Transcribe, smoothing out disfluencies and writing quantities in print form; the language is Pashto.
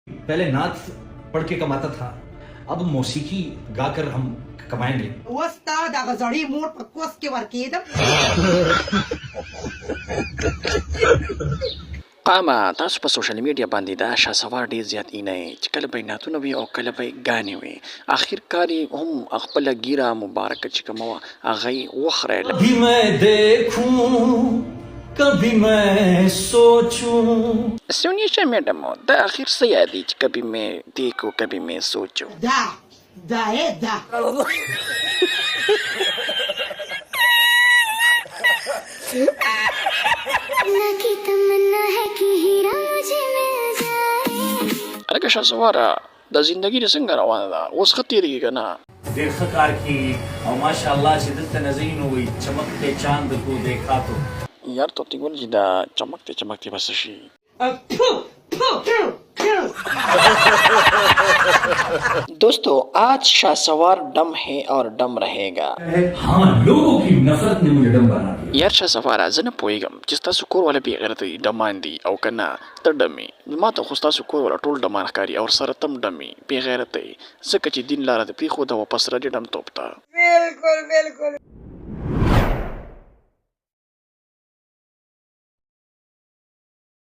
पहले नाच पढ़ के कमाता था, अब मौसीकी गाकर हम कमाएंगे। Qama tasu pa social media bandida Shahsawar ډېر زیات اینه چې کله به یې نعتونه وي او کله به یې ګانې وي. آخرکار یې هم خپله ګیره مبارکه چې کومه وه هغه یې وخریله. कभी मैं देखूं कभी मैं सोचूं. سونیشه میډم د آخر څه یادي چې کبي مې دیکھو کبي مې سوچو. هلکه شهسواره د زندګي دې څنګه روانه ده؟ اوس ښه تېرېږي که نه؟ ډېر ښه کار کیږي او ماشاءالله چې دلته نظرین وي چمکتے چاند کو دیکھا تو. یار توتی ګل چې دا چمکتے چمکتے به څه شي؟ दोस्तों आज शाहसवार डम है और डम रहेगा. हाँ, लोगों की नफरत ने मुझे डम बना दिया. یار شهسواره زه نه پوهېږم چې ستاسو کور والا بې غیرته دي ډمان دي او که نه ته ډم یې. ما ته خو ستاسو کور والا ټول ډمان ښکاري او سره ته هم ډم یې بې غیرته یې ځکه چې دین لاره دې پرېښوده واپس راځې ډم توب ته. बिल्कुल बिल्कुल